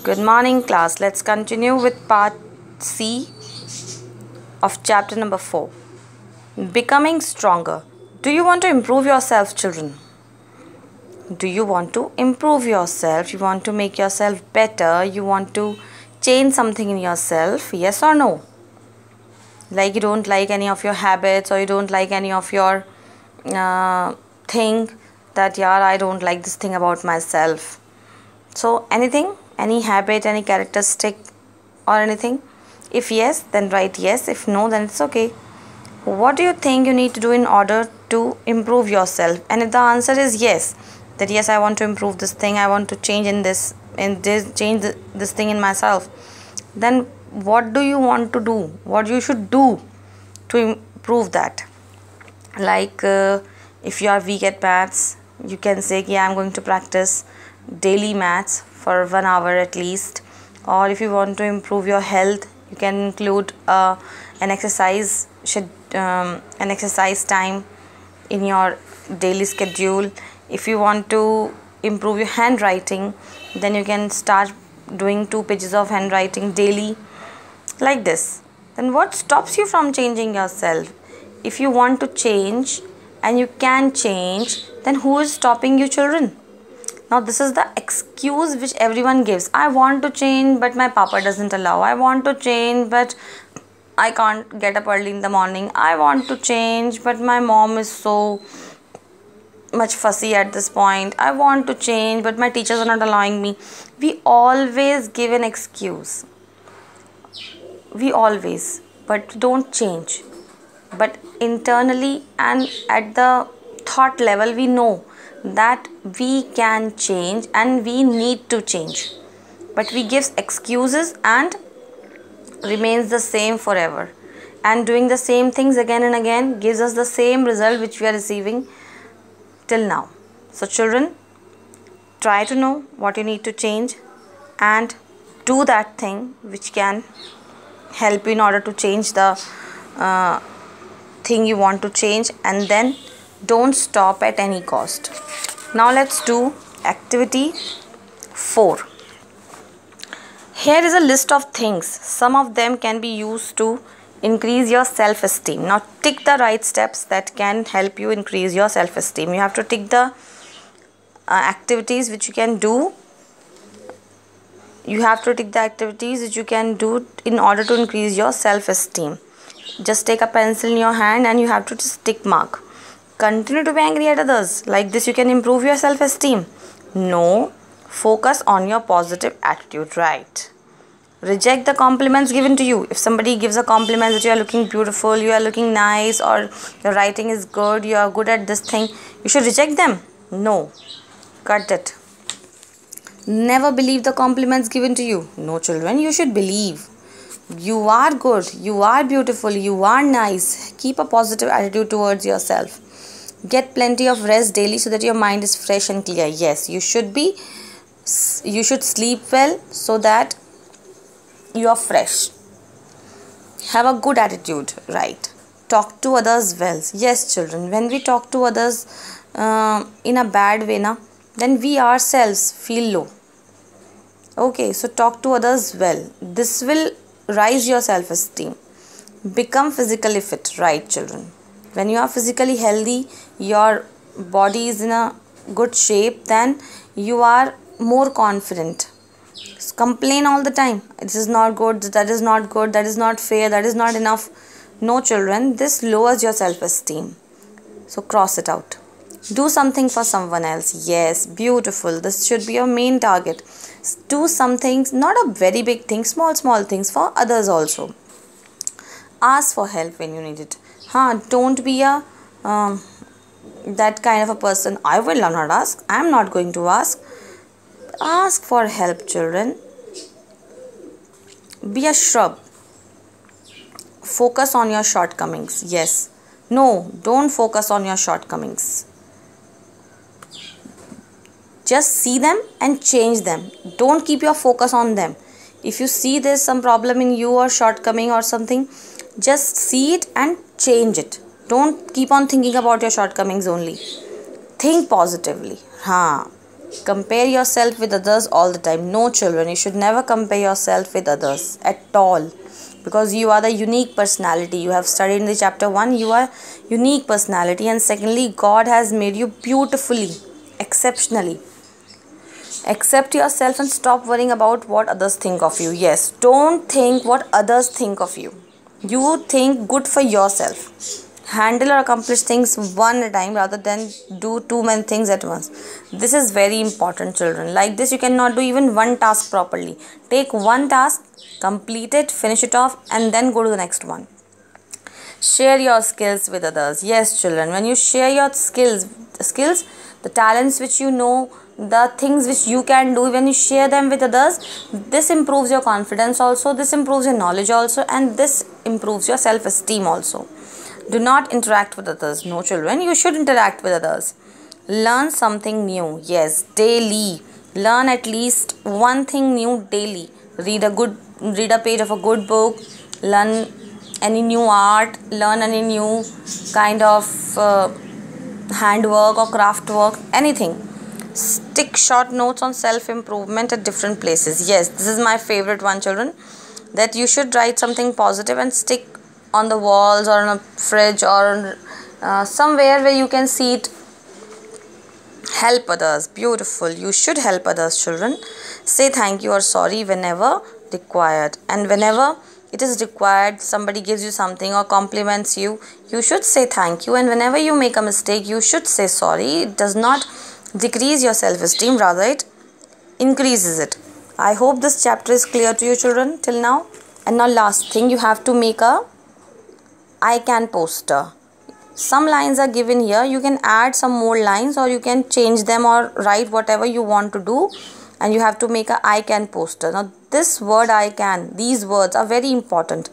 Good morning, class. Let's continue with part C of chapter number 4. Becoming stronger. Do you want to improve yourself, children? Do you want to improve yourself? You want to make yourself better? You want to change something in yourself? Yes or no? Like you don't like any of your habits, or you don't like any of your thing that, yeah, I don't like this thing about myself. So anything? Any habit, any characteristic or anything? If yes, then write yes. If no, then it's okay. What do you think you need to do in order to improve yourself? And if the answer is yes, that yes, I want to improve this thing, I want to change this thing in myself, then what do you want to do? What you should do to improve that? Like if you are weak at maths, you can say, yeah, I'm going to practice daily maths for 1 hour at least. Or if you want to improve your health, you can include an exercise time in your daily schedule. If you want to improve your handwriting, then you can start doing 2 pages of handwriting daily, like this. Then what stops you from changing yourself? If you want to change and you can change, then who is stopping you, children? Now this is the excuse which everyone gives. I want to change, but my papa doesn't allow. I want to change, but I can't get up early in the morning. I want to change, but my mom is so much fussy at this point. I want to change, but my teachers are not allowing me. We always give an excuse. We always, but don't change. But internally and at the thought level, we know that we can change and we need to change, but we give excuses and remains the same forever, and doing the same things again and again gives us the same result which we are receiving till now. So children, try to know what you need to change and do that thing which can help you in order to change the thing you want to change, and then don't stop at any cost. Now let's do activity 4. Here is a list of things. Some of them can be used to increase your self-esteem. Now tick the right steps that can help you increase your self-esteem. You have to tick the activities which you can do. You have to tick the activities which you can do in order to increase your self-esteem. Just take a pencil in your hand and you have to just tick mark. Continue to be angry at others. Like this you can improve your self-esteem. No. Focus on your positive attitude, right? Reject the compliments given to you. If somebody gives a compliment that you are looking beautiful, you are looking nice, or your writing is good, you are good at this thing, you should reject them. No. Cut it. Never believe the compliments given to you. No, children, you should believe. You are good, you are beautiful, you are nice. Keep a positive attitude towards yourself. Get plenty of rest daily so that your mind is fresh and clear. Yes, you should sleep well so that you are fresh. Have a good attitude, right? Talk to others well. Yes, children, when we talk to others in a bad way, then we ourselves feel low. Okay, so talk to others well. This will rise your self-esteem. Become physically fit, right, children? When you are physically healthy, your body is in a good shape, then you are more confident. Complain all the time. This is not good, that is not good, that is not fair, that is not enough. No, children, this lowers your self-esteem. So cross it out. Do something for someone else. Yes, beautiful. This should be your main target. Do some things, not a very big thing, small things for others also. Ask for help when you need it. Don't be a that kind of a person. I will not ask. I am not going to ask. Ask for help, children. Be a shrub. Focus on your shortcomings. Yes. No, don't focus on your shortcomings. Just see them and change them. Don't keep your focus on them. If you see there's some problem in you or shortcoming or something, just see it and change it. Don't keep on thinking about your shortcomings only. Think positively. compare yourself with others all the time. No, children, you should never compare yourself with others at all, because you are the unique personality. You have studied in the chapter 1, you are unique personality, and secondly, God has made you beautifully, exceptionally. Accept yourself and stop worrying about what others think of you. Yes, don't think what others think of you. You think good for yourself. Handle or accomplish things one at a time rather than do too many things at once. This is very important, children. Like this, you cannot do even one task properly. Take one task, complete it, finish it off, and then go to the next one. Share your skills with others. Yes, children, when you share your skills, the talents which you know, the things which you can do, when you share them with others, this improves your confidence also, this improves your knowledge also, and this improves your self-esteem also. Do not interact with others. No, children, you should interact with others. Learn something new. Yes, daily. Learn at least one thing new daily. Read a page of a good book. Learn any new art. Learn any new kind of handwork or craft work. Anything. Stick short notes on self-improvement at different places. Yes, this is my favorite one, children. That you should write something positive and stick on the walls or on a fridge or somewhere where you can see it. Help others. Beautiful. You should help others, children. Say thank you or sorry whenever required, and whenever it is required, somebody gives you something or compliments you, you should say thank you, and whenever you make a mistake, you should say sorry. It does not decrease your self-esteem, rather it increases it. I hope this chapter is clear to you, children, till now. And now last thing, you have to make a I can poster. Some lines are given here. You can add some more lines or you can change them or write whatever you want to do, and you have to make a I can poster. Now this word I can, these words are very important.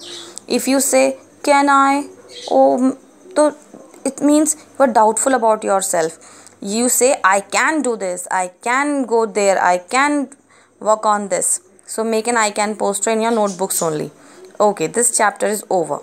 If you say can I, so it means you are doubtful about yourself. You say I can do this, I can go there, I can work on this. So make an I can poster in your notebooks only. Okay, this chapter is over.